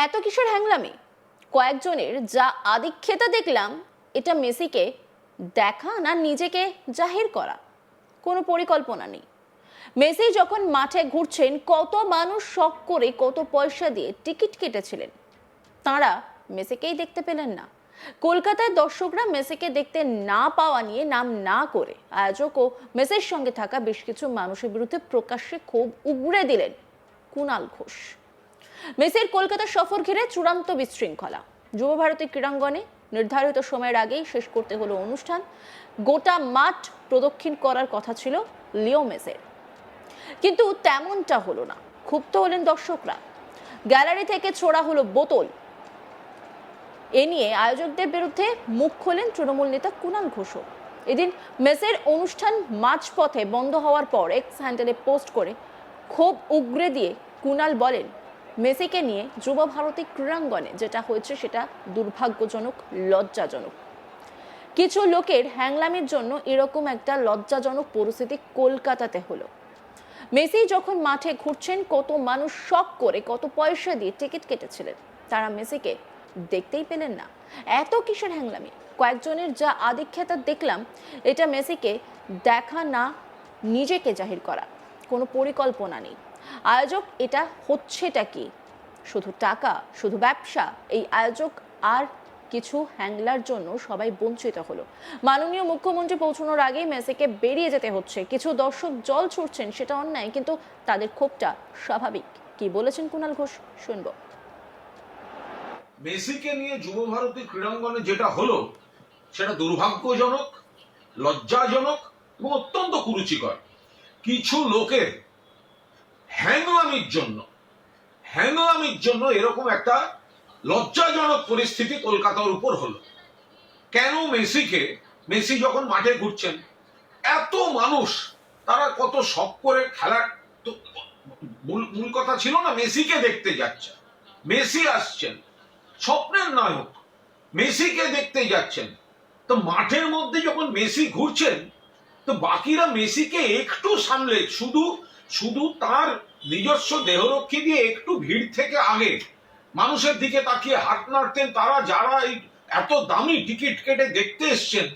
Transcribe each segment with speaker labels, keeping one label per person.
Speaker 1: এত কিসের হ্যাংলামি? কয়েকজনের যা আদিক্ষেতা দেখলাম, এটা মেসিকে দেখা না নিজেকে জাহির করা। কোনো পরিকল্পনা নেই। মেসি যখন মাঠে ঘুরছেন, কত মানুষ শখ করে কত পয়সা দিয়ে টিকিট কেটেছিলেন, তাঁরা মেসিকেই দেখতে পেলেন না। কলকাতায় দর্শকরা মেসিকে দেখতে না পাওয়া নিয়ে নাম না করে আয়োজক ও মেসির সঙ্গে থাকা বেশ কিছু মানুষের বিরুদ্ধে প্রকাশ্যে ক্ষোভ উগরে দিলেন কুণাল ঘোষ। মেসির কলকাতা সফর ঘিরে চূড়ান্ত বিশৃঙ্খলা। যুবভারতী ক্রীড়াঙ্গনে নির্ধারিত সময়ের আগেই শেষ করতে হলো অনুষ্ঠান। গোটা মাঠ প্রদক্ষিণ করার কথা ছিল লিও মেসির, কিন্তু তেমনটা হলো না। ক্ষুব্ধ হলেন দর্শকরা। গ্যালারি থেকে ছোড়া হলো বোতল। এ নিয়ে আয়োজকদের বিরুদ্ধে মুখ খোলেন তৃণমূল নেতা কুণাল ঘোষ। এদিন মেসির অনুষ্ঠান মাঝপথে বন্ধ হওয়ার পর এক্স হ্যান্ডেলে পোস্ট করে ক্ষোভ উগরে দিয়ে কুণাল বলেন, মেসিকে নিয়ে যুব ভারতী ক্রীড়াঙ্গনে যেটা হয়েছে সেটা দুর্ভাগ্যজনক, লজ্জাজনক। কিছু লোকের হ্যাংলামির জন্য এরকম একটা লজ্জাজনক পরিস্থিতি কলকাতাতে হলো। মেসি যখন মাঠে ঘুরছেন, কত মানুষ শখ করে কত পয়সা দিয়ে টিকিট কেটেছিলেন, তারা মেসিকে দেখতেই পেলেন না। এত কিসের হ্যাংলামি? কয়েকজনের যা আদিক্ষেতা দেখলাম, এটা মেসিকে দেখা না নিজেকে জাহির করা। কোনো পরিকল্পনা নেই। আয়োজক এটা হচ্ছেটা কি? শুধু টাকা, শুধু ব্যবসা। এই আয়োজক আর কিছু হ্যাংলার জন্য সবাই বঞ্চিত হলো। মাননীয় মুখ্যমন্ত্রী পৌঁছানোর আগেই মেসিকে বেরিয়ে যেতে হচ্ছে। কিছু দর্শক জল ছুটছেন, সেটা অন্যায়, কিন্তু তাদের ক্ষোভটা স্বাভাবিক। কি বলেছেন কুণাল ঘোষ, শুনবো।
Speaker 2: মেসিকে নিয়ে যুব ভারতী ক্রীড়াঙ্গনে যেটা হলো সেটা দুর্ভাগ্যজনক, লজ্জাজনক এবং অত্যন্ত কুরুচিকর। কিছু লোকের হ্যাংলামির জন্য এরকম একটা লজ্জাজনক পরিস্থিতি কলকাতার উপর হলো। কেন মেসি যখন মাঠে ঘুরছেন, এত মানুষ, তারা কত শখ করে খেলার, তো মূল কথা ছিল না মেসিকে দেখতে যাচ্ছে, মেসি আসছেন, স্বপ্নের নায়ক, মেসিকে দেখতে যাচ্ছেন। তো মাঠের মধ্যে যখন মেসি ঘুরছেন, তো বাকিরা মেসিকে একটু সামলে শুধু শুধু তার নিজস্ব দেহরক্ষী দিয়ে একটু ভিড় থেকে আগে মানুষের দিকে তাকিয়ে হাত নাড়তেন। তারা যারা এই এত দামি টিকিট কেটে দেখতে এসছেন,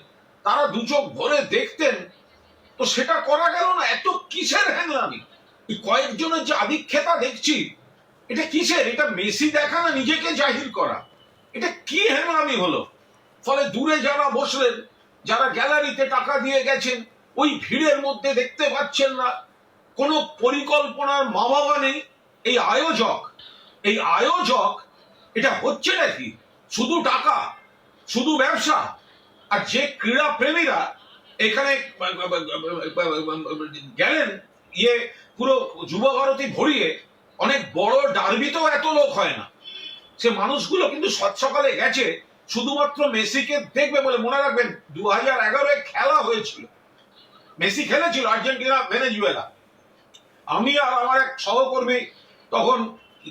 Speaker 2: তারা দু চোখ ভরে দেখতেন। তো সেটা করা গেল না। এত কিসের হ্যাংলামি? কয়েকজনের যে আদিক্ষেতা দেখছি, এটা কিসের? এটা মেসি দেখা না নিজেকে জাহির করা? এটা কি হ্যাংলামি হলো? ফলে দূরে যারা বসলেন, যারা গ্যালারিতে টাকা দিয়ে গেছেন, ওই ভিড়ের মধ্যে দেখতে পাচ্ছেন না। কোনো পরিকল্পনার মা বাবা নেই। এই আয়োজক এটা হচ্ছে নাকি? শুধু টাকা, শুধু ব্যবসা। আর যে ক্রীড়া প্রেমীরা এখানে গেলেন, পুরো যুব ভারতী ভরিয়ে, অনেক বড় ডার্বিতেও এত লোক হয় না। সে মানুষগুলো কিন্তু সকালে গেছে শুধুমাত্র মেসিকে দেখবে বলে। মনে রাখবেন, 2011 খেলা হয়েছিল, মেসি খেলেছিল আর্জেন্টিনা ভেনেজুয়েলা। আমি আর আমার এক সহকর্মী, তখন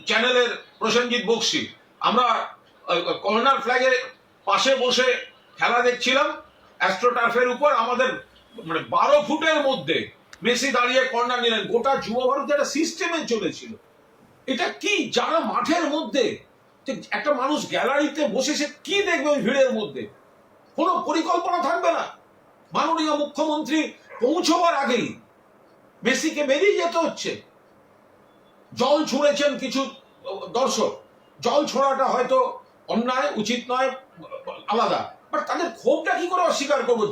Speaker 2: চ্যানেলের প্রসেনজিৎ বক্সি, আমরা কর্নার ফ্ল্যাগের পাশে বসে খেলা দেখছিলাম অ্যাস্ট্রোটার্ফের উপর। আমাদের 12 ফুটের মধ্যে মেসি দাঁড়িয়ে কর্নার নিলেন। গোটা যুব ভারত একটা সিস্টেমে চলেছিল। এটা কি? যারা মাঠের মধ্যে, একটা মানুষ গ্যালারিতে বসে সে কি দেখবে ওই ভিড়ের মধ্যে? কোনো পরিকল্পনা থাকবে না। মাননীয় মুখ্যমন্ত্রী পৌঁছবার আগেই মেসিকে বেরিয়ে যেতে হচ্ছে। জল ছুঁড়েছেন কিছু দর্শক, জল ছোড়াটা হয়তো অন্যায়, উচিত নয়, আলাদা। বাট তাদের ক্ষোভটা কি করে অস্বীকার করবো?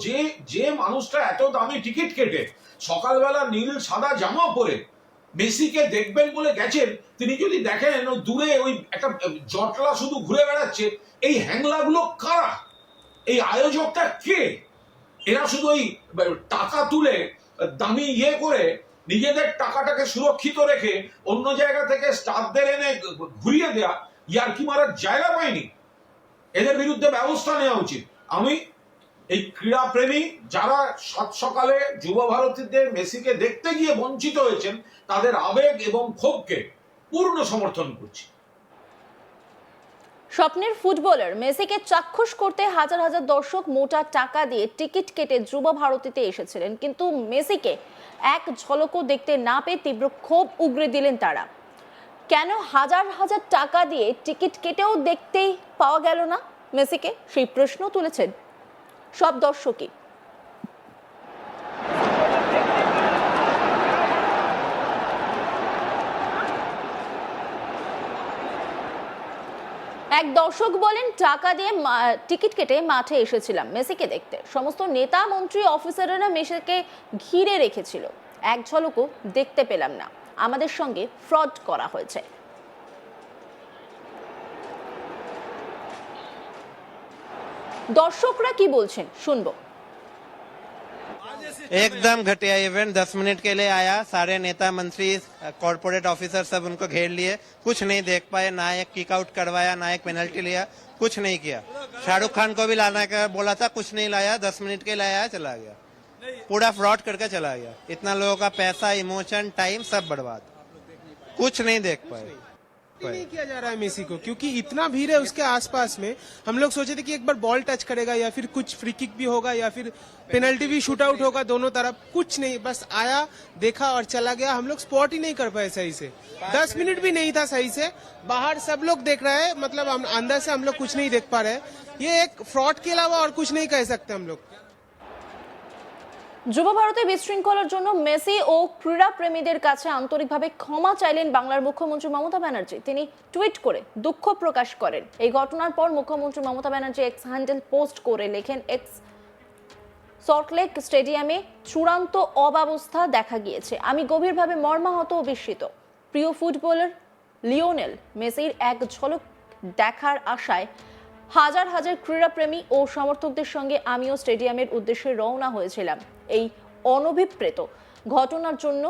Speaker 2: যে মানুষটা এত দামি টিকিট কেটে সকালবেলা নীল সাদা জামা পরে মেসিকে দেখবেন বলে গেছেন, তিনি যদি দেখেন দূরে ওই একটা জটলা শুধু ঘুরে বেড়াচ্ছে, এই হ্যাংলাগুলো কারা? এই আয়োজকটা কে? এরা শুধু ওই টাকা তুলে দামি করে নিজেদের টাকাটাকে সুরক্ষিত রেখে অন্য জায়গা থেকে স্টাফদের এনে ঘুরিয়ে দেয়া, ইয়ার্কি মারার জায়গা পায়নি। এদের বিরুদ্ধে ব্যবস্থা নেওয়া উচিত। আমি এই ক্রীড়া প্রেমী যারা সকালে যুব ভারতীদের মেসিকে দেখতে গিয়ে বঞ্চিত হয়েছেন, তাদের আবেগ এবং ক্ষোভকে পূর্ণ সমর্থন করছি।
Speaker 1: স্বপ্নের ফুটবলার মেসিকে চাক্ষুষ করতে হাজার হাজার দর্শক মোটা টাকা দিয়ে টিকিট কেটে যুব ভারতীতে এসেছিলেন, কিন্তু মেসিকে এক ঝলকও দেখতে না পেয়ে তীব্র ক্ষোভ উগরে দিলেন তারা। কেন হাজার হাজার টাকা দিয়ে টিকিট কেটেও দেখতেই পাওয়া গেল না মেসিকে, সেই প্রশ্ন তুলেছেন সব দর্শকই। এক দর্শক বলেন, টাকা দিয়ে টিকিট কেটে মাঠে এসেছিলাম মেসিকে দেখতে। সমস্ত নেতা মন্ত্রী অফিসাররা মেসিকে ঘিরে রেখেছিল, এক ঝলকও দেখতে পেলাম না। আমাদের সঙ্গে ফ্রড করা হয়েছে। দর্শকরা কি বলছেন শুনবো।
Speaker 3: एकदम घटिया इवेंट। 10 मिनट के लिए आया, सारे नेता मंत्री कॉर्पोरेट ऑफिसर सब उनको घेर लिए, कुछ नहीं देख पाए, ना एक किक आउट करवाया ना एक पेनल्टी लिया, कुछ नहीं किया। शाहरुख खान को भी लाना का बोला था, कुछ नहीं लाया, 10 मिनट के लिए आया चला गया, पूरा फ्रॉड करके चला गया। इतना लोगों का पैसा, इमोशन, टाइम सब बर्बाद, कुछ नहीं देख पाए।
Speaker 4: नहीं किया जा रहा है मेसी को, क्योंकि इतना भीड़ है उसके आसपास में। हम लोग सोचे थे कि एक बार बॉल टच करेगा या फिर कुछ फ्री किक भी होगा या फिर पेनल्टी भी शूट आउट होगा, दोनों तरफ कुछ नहीं, बस आया, देखा और चला गया। हम लोग स्पॉट ही नहीं कर पाए सही से, 10 मिनट भी नहीं था सही से। बाहर सब लोग देख रहे हैं, मतलब हम अंदर से हम लोग कुछ नहीं देख पा रहे। ये एक फ्रॉड के अलावा और कुछ नहीं कह सकते हम लोग।
Speaker 1: যুব ভারতে বিশৃঙ্খলার জন্য মেসি ও ক্রীড়া প্রেমীদের কাছে আন্তরিকভাবে ক্ষমা চাইলেন বাংলার মুখ্যমন্ত্রী মমতা ব্যানার্জি। তিনি টুইট করে দুঃখ প্রকাশ করেন। এই ঘটনার পর মুখ্যমন্ত্রী Mamata Banerjee x handle post করে লেখেন, এক্স সল্টলেক স্টেডিয়ামে চূড়ান্ত অব্যবস্থা দেখা গিয়েছে। আমি গভীরভাবে মর্মাহত ও বিস্মিত। প্রিয় ফুটবলার লিওনেল মেসির এক ঝলক দেখার আশায় হাজার হাজার ক্রীড়াপ্রেমী ও সমর্থকদের সঙ্গে আমিও স্টেডিয়ামের উদ্দেশ্যে রওনা হয়েছিলাম। এই অনভিপ্রেত ঘটনার জন্য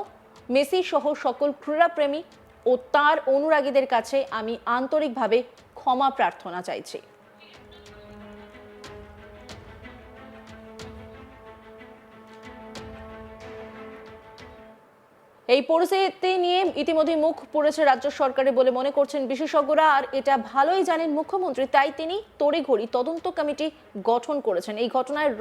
Speaker 1: মেসি সহ সকল ক্রীড়াপ্রেমী ও তার অনুরাগীদের কাছে আমি আন্তরিকভাবে ক্ষমা প্রার্থনা চাইছি। এই পরিস্থিতি নিয়ে ইতিমধ্যে মুখ পুড়েছে রাজ্য সরকারের বলে মনে করছেন বিশেষজ্ঞরা, আর এটা ভালোই জানেন মুখ্যমন্ত্রী, তাই তিনি তড়িঘড়ি তদন্ত কমিটি গঠন করেছেন। এই ঘটনায়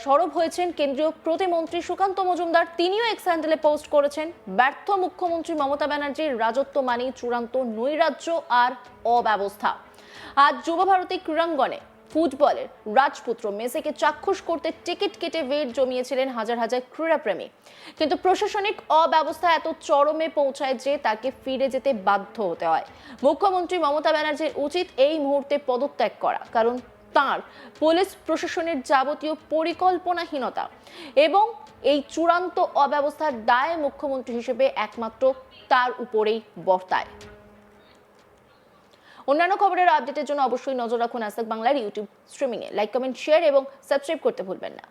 Speaker 1: সরব হয়েছেন কেন্দ্রীয় প্রতিমন্ত্রী সুকান্ত মজুমদার। তিনিও এক্স হ্যান্ডেলে পোস্ট করেছেন, ব্যর্থ মুখ্যমন্ত্রী মমতা ব্যানার্জির রাজত্ব মানেই চূড়ান্ত নৈরাজ্য আর অব্যবস্থা। আজ যুব ভারতী ক্রীড়াঙ্গনে ফুটবলের রাজপুত্র মেসিকে চাক্ষুষ করতে টিকিট কেটে ভিড় জমিয়েছিলেন হাজার হাজার ক্রীড়াপ্রেমী, কিন্তু প্রশাসনিক অব্যবস্থা এত চরমে পৌঁছায় যে তাকে ফিরে যেতে বাধ্য হতে হয়। মুখ্যমন্ত্রী মমতা ব্যানার্জির উচিত এই মুহূর্তে পদত্যাগ করা, কারণ তার পুলিশ প্রশাসনের যাবতীয় পরিকল্পনাহীনতা এবং এই চূড়ান্ত অব্যবস্থার দায় মুখ্যমন্ত্রী হিসেবে একমাত্র তার উপরেই বর্তায়। অন্যান্য খবরের আপডেটের জন্য অবশ্যই নজর রাখুন আজ তাক বাংলার ইউটিউব স্ট্রিমিংয়ে। লাইক, কমেন্ট, শেয়ার এবং সাবস্ক্রাইব করতে ভুলবেন না।